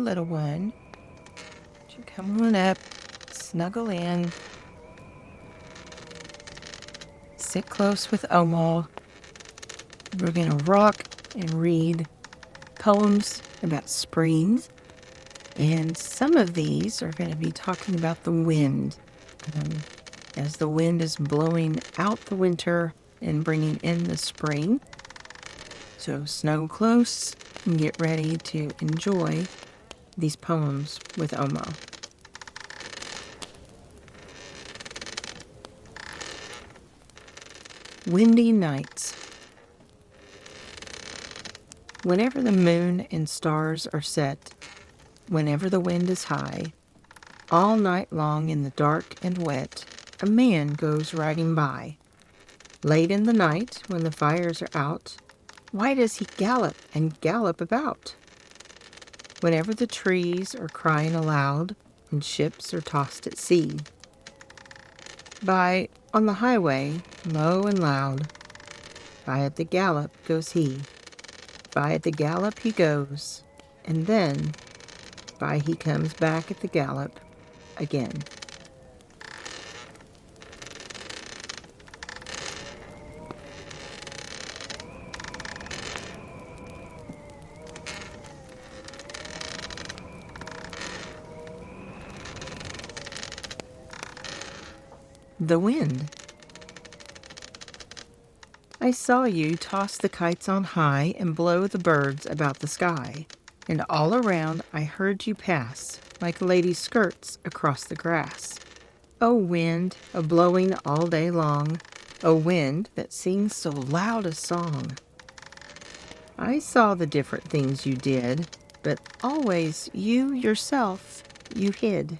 little one. You come on up, snuggle in, sit close with Omal. We're going to rock and read poems about springs, and some of these are going to be talking about the wind, as the wind is blowing out the winter and bringing in the spring. So snuggle close and get ready to enjoy these poems with Omal. Windy nights. Whenever the moon and stars are set, whenever the wind is high, all night long in the dark and wet, a man goes riding by. Late in the night, when the fires are out, why does he gallop and gallop about? Whenever the trees are crying aloud and ships are tossed at sea, by on the highway, low and loud, by at the gallop goes he. By at the gallop he goes, and then by he comes back at the gallop again. The wind. I saw you toss the kites on high and blow the birds about the sky, and all around I heard you pass like ladies' skirts across the grass. O wind, a-blowing all day long, O wind that sings so loud a song. I saw the different things you did, but always you yourself you hid.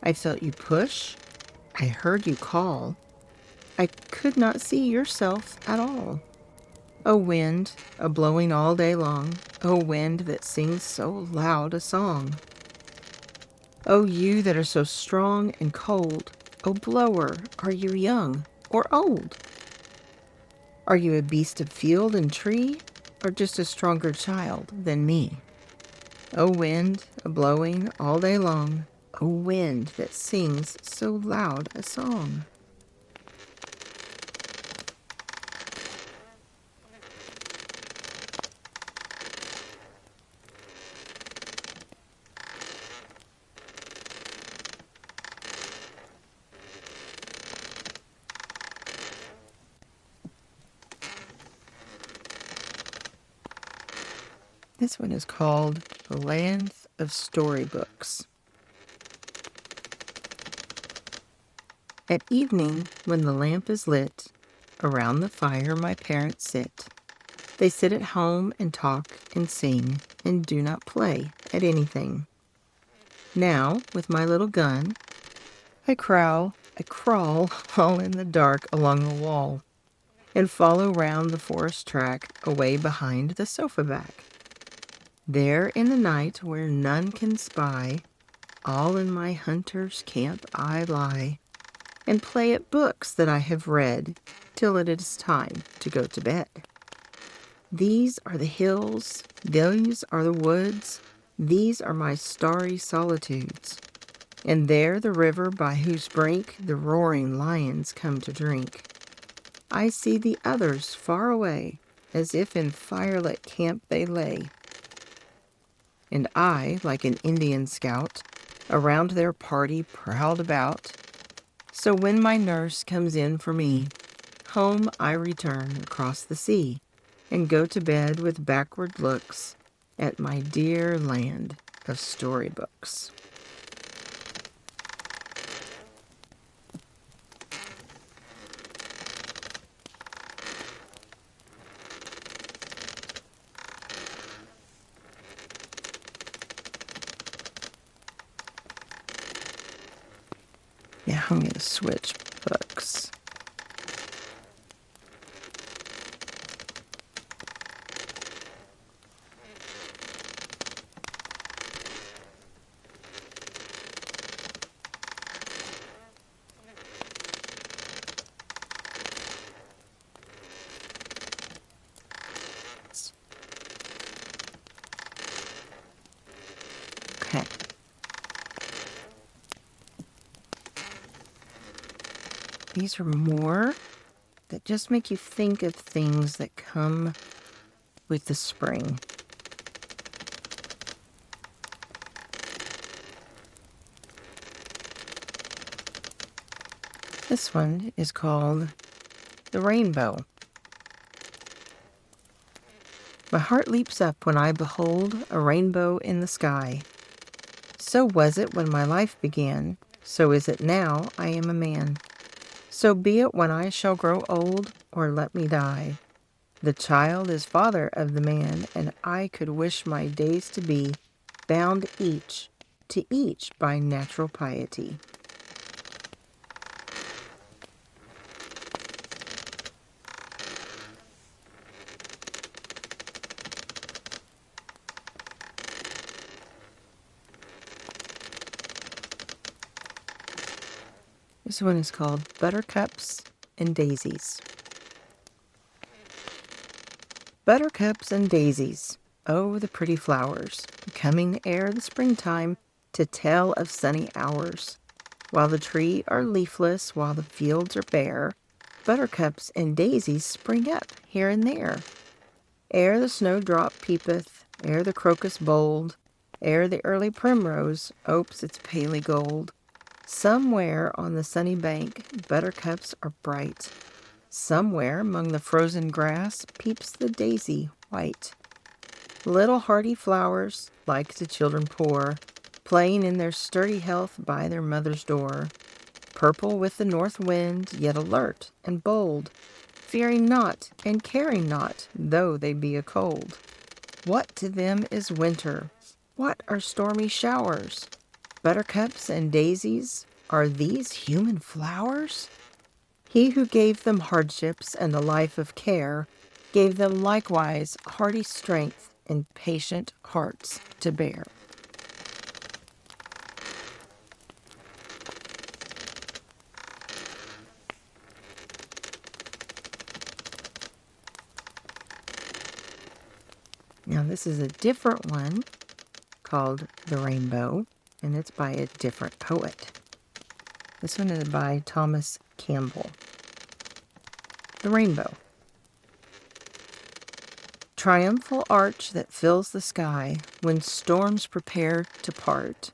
I felt you push, I heard you call, I could not see yourself at all. O wind, a-blowing all day long, O wind that sings so loud a song. O you that are so strong and cold, O blower, are you young or old? Are you a beast of field and tree, or just a stronger child than me? O wind, a-blowing all day long, O wind that sings so loud a song. This one is called The Land of Storybooks. At evening, when the lamp is lit, around the fire my parents sit. They sit at home and talk and sing and do not play at anything. Now, with my little gun, I crawl all in the dark along the wall and follow round the forest track away behind the sofa back. There in the night where none can spy, all in my hunter's camp I lie, and play at books that I have read till it is time to go to bed. These are the hills, these are the woods, these are my starry solitudes, and there the river by whose brink the roaring lions come to drink. I see the others far away, as if in firelit camp they lay. And I, like an Indian scout, around their party prowled about. So when my nurse comes in for me, home I return across the sea, and go to bed with backward looks at my dear land of storybooks. Now I'm going to switch books. These are more that just make you think of things that come with the spring. This one is called the rainbow. My heart leaps up when I behold a rainbow in the sky. So was it when my life began, so is it now I am a man. So be it when I shall grow old, or let me die. The child is father of the man, and I could wish my days to be bound each to each by natural piety. This one is called Buttercups and Daisies. Buttercups and daisies, oh, the pretty flowers, coming ere the springtime to tell of sunny hours. While the trees are leafless, while the fields are bare, buttercups and daisies spring up here and there. Ere the snowdrop peepeth, ere the crocus bold, ere the early primrose opes its paly gold, somewhere on the sunny bank buttercups are bright. Somewhere among the frozen grass peeps the daisy white. Little hardy flowers, like to children poor, playing in their sturdy health by their mother's door. Purple with the north wind, yet alert and bold, fearing not and caring not, though they be a cold. What to them is winter? What are stormy showers? Buttercups and daisies, are these human flowers? He who gave them hardships and a life of care gave them likewise hearty strength and patient hearts to bear. Now this is a different one called The Rainbow, and it's by a different poet. This one is by Thomas Campbell. The Rainbow. Triumphal arch that fills the sky when storms prepare to part.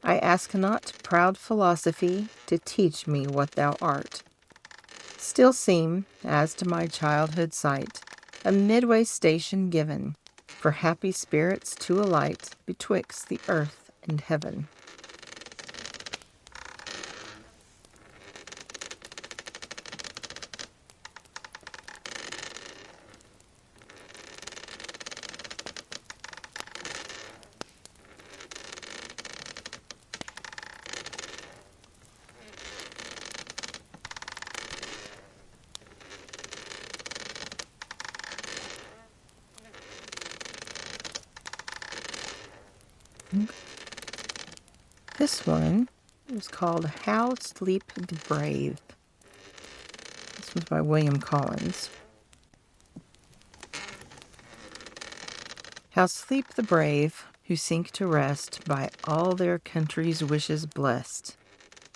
I ask not proud philosophy to teach me what thou art. Still seem, as to my childhood sight, a midway station given for happy spirits to alight betwixt the earth and heaven. This one is called How Sleep the Brave. This one's by William Collins. How sleep the brave who sink to rest by all their country's wishes blessed,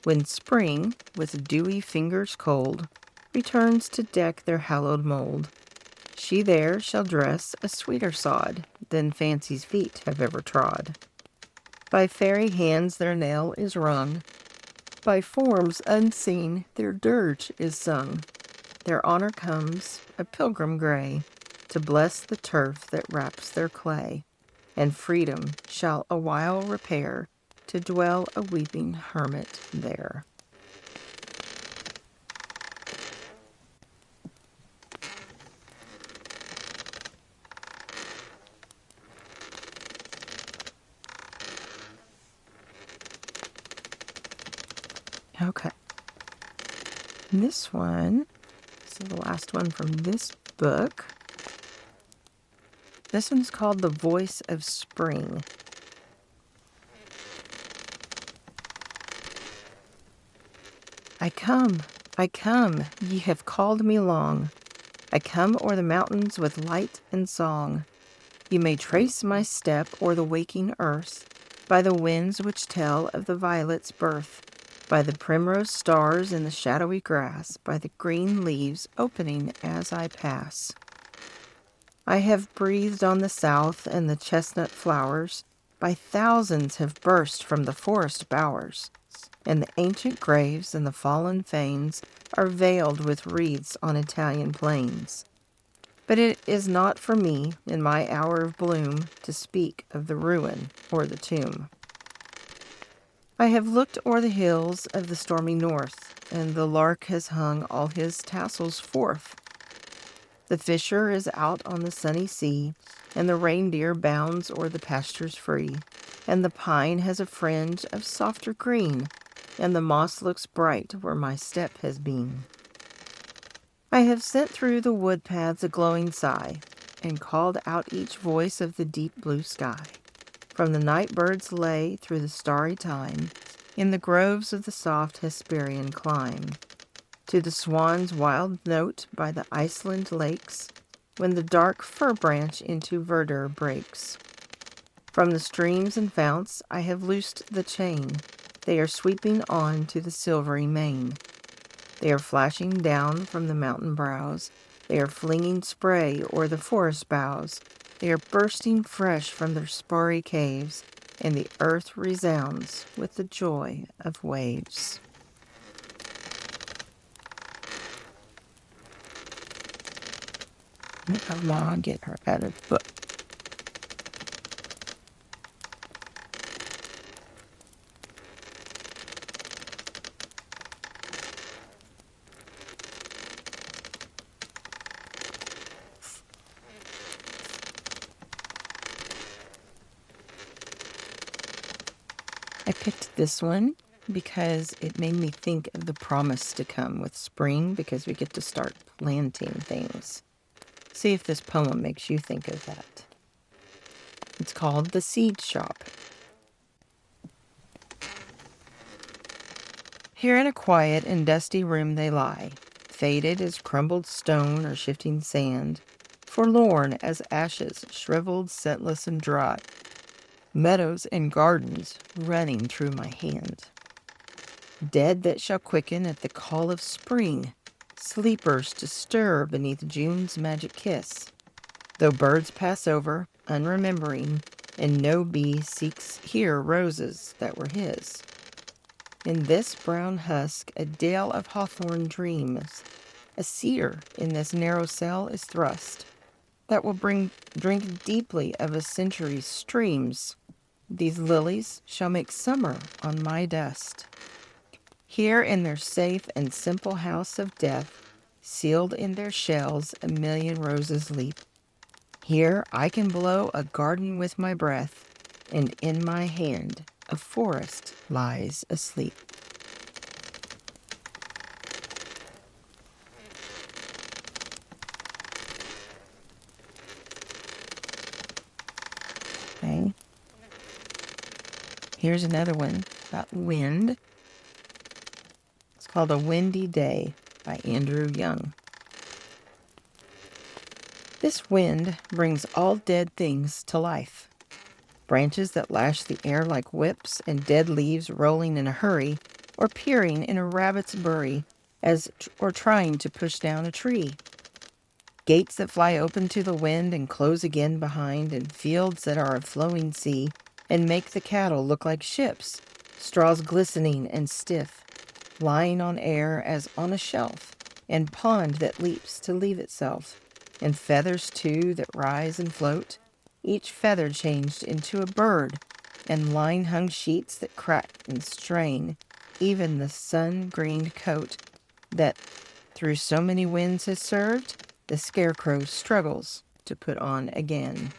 when spring, with dewy fingers cold, returns to deck their hallowed mold. She there shall dress a sweeter sod than fancy's feet have ever trod. By fairy hands their knell is rung, by forms unseen their dirge is sung. Their honor comes, a pilgrim gray, to bless the turf that wraps their clay, and freedom shall awhile repair to dwell a weeping hermit there. Okay. This one, this is the last one from this book. This one's called The Voice of Spring. I come, ye have called me long. I come o'er the mountains with light and song. You may trace my step o'er the waking earth by the winds which tell of the violet's birth. by the primrose stars in the shadowy grass, by the green leaves opening as I pass. I have breathed on the south and the chestnut flowers, by thousands have burst from the forest bowers, and the ancient graves and the fallen fanes are veiled with wreaths on Italian plains. But it is not for me, in my hour of bloom, to speak of the ruin or the tomb. I have looked o'er the hills of the stormy north, and the lark has hung all his tassels forth. The fisher is out on the sunny sea, and the reindeer bounds o'er the pastures free, and the pine has a fringe of softer green, and the moss looks bright where my step has been. I have sent through the wood paths a glowing sigh, and called out each voice of the deep blue sky. From the night birds lay through the starry time, in the groves of the soft Hesperian clime, to the swan's wild note by the Iceland lakes, when the dark fir branch into verdure breaks. From the streams and founts I have loosed the chain, they are sweeping on to the silvery main. They are flashing down from the mountain brows, they are flinging spray o'er the forest boughs, they are bursting fresh from their sparry caves, and the earth resounds with the joy of waves. Let my mom get her out of the book. I picked this one because it made me think of the promise to come with spring, because we get to start planting things. See if this poem makes you think of that. It's called The Seed Shop. Here in a quiet and dusty room they lie, faded as crumbled stone or shifting sand, forlorn as ashes, shriveled, scentless, and dry, meadows and gardens running through my hand. Dead that shall quicken at the call of spring, sleepers to stir beneath June's magic kiss. Though birds pass over, unremembering, and no bee seeks here roses that were his. In this brown husk a dale of hawthorn dreams. A seer in this narrow cell is thrust, that will drink deeply of a century's streams. These lilies shall make summer on my dust. Here in their safe and simple house of death, sealed in their shells, a million roses leap. Here I can blow a garden with my breath, and in my hand a forest lies asleep. Okay. Here's another one about wind. It's called A Windy Day by Andrew Young. This wind brings all dead things to life. Branches that lash the air like whips, and dead leaves rolling in a hurry, or peering in a rabbit's bury, or trying to push down a tree. Gates that fly open to the wind and close again behind, and fields that are a flowing sea, and make the cattle look like ships, straws glistening and stiff, lying on air as on a shelf, and pond that leaps to leave itself, and feathers too that rise and float, each feather changed into a bird, and line-hung sheets that crack and strain, even the sun-greened coat that through so many winds has served, the scarecrow struggles to put on again.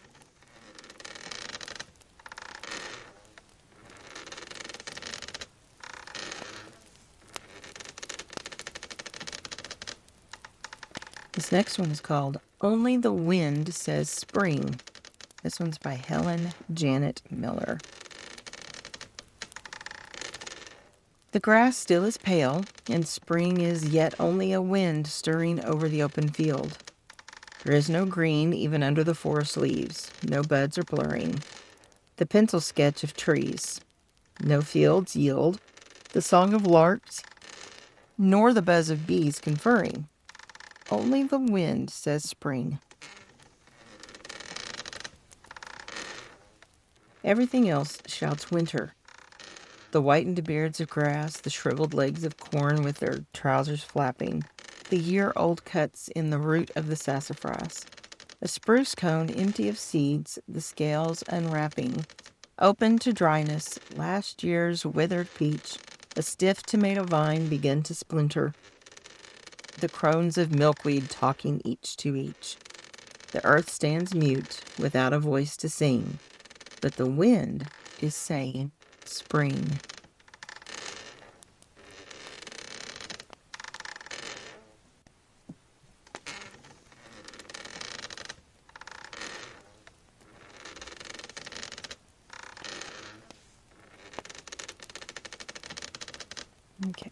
This next one is called Only the Wind Says Spring. This one's by Helen Janet Miller. The grass still is pale, and spring is yet only a wind stirring over the open field. There is no green even under the forest leaves, no buds are blurring. The pencil sketch of trees. No fields yield, the song of larks, nor the buzz of bees conferring. Only the wind says spring. Everything else shouts winter. The whitened beards of grass, the shriveled legs of corn with their trousers flapping, the year-old cuts in the root of the sassafras, a spruce cone empty of seeds, the scales unwrapping, open to dryness, last year's withered peach, a stiff tomato vine begin to splinter, the crones of milkweed talking each to each. The earth stands mute, without a voice to sing, but the wind is saying spring. Okay.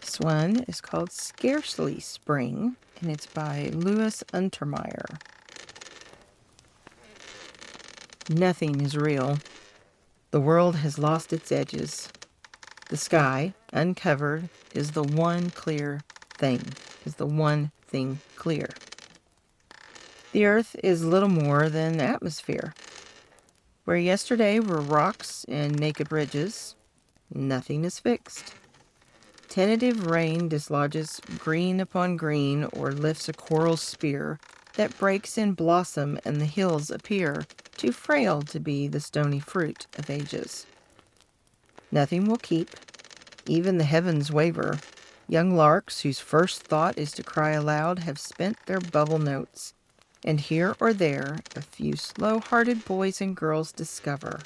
This one is called Scarcely Spring, and it's by Louis Untermeyer. Nothing is real. The world has lost its edges. The sky, uncovered, is the one thing clear. The earth is little more than atmosphere. Where yesterday were rocks and naked ridges, nothing is fixed. Tentative rain dislodges green upon green or lifts a coral spear that breaks in blossom, and the hills appear too frail to be the stony fruit of ages. Nothing will keep. Even the heavens waver. Young larks, whose first thought is to cry aloud, have spent their bubble notes, and here or there a few slow-hearted boys and girls discover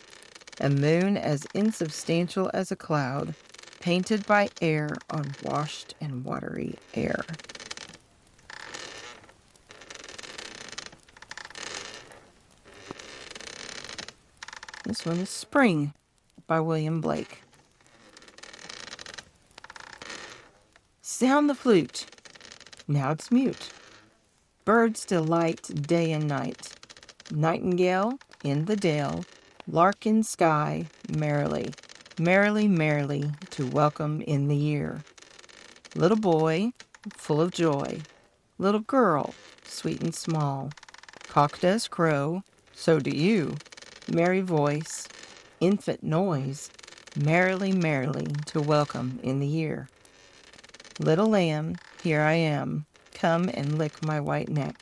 a moon as insubstantial as a cloud, painted by air on washed and watery air. This one is Spring by William Blake. Sound the flute. Now it's mute. Birds delight day and night. Nightingale in the dale, lark in sky, merrily, merrily, merrily, to welcome in the year. Little boy, full of joy. Little girl, sweet and small. Cock does crow, so do you. Merry voice, infant noise, merrily, merrily, to welcome in the year. Little lamb, here I am, come and lick my white neck.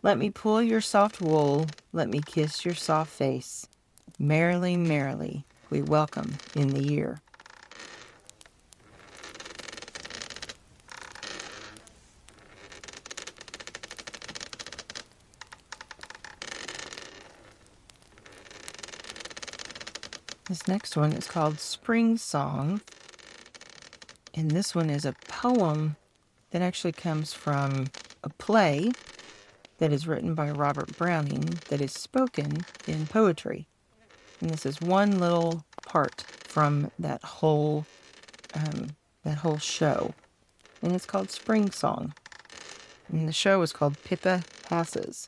Let me pull your soft wool, let me kiss your soft face. Merrily, merrily, we welcome in the year. This next one is called Spring Song, and this one is a poem that actually comes from a play that is written by Robert Browning that is spoken in poetry. And this is one little part from that whole show, and it's called Spring Song. And the show is called Pippa Passes.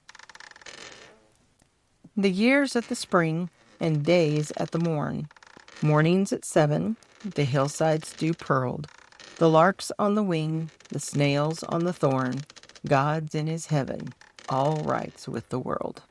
The years at the spring and days at the morn, mornings at 7, the hillsides dew pearled, the larks on the wing, the snails on the thorn, God's in his heaven, all rights with the world.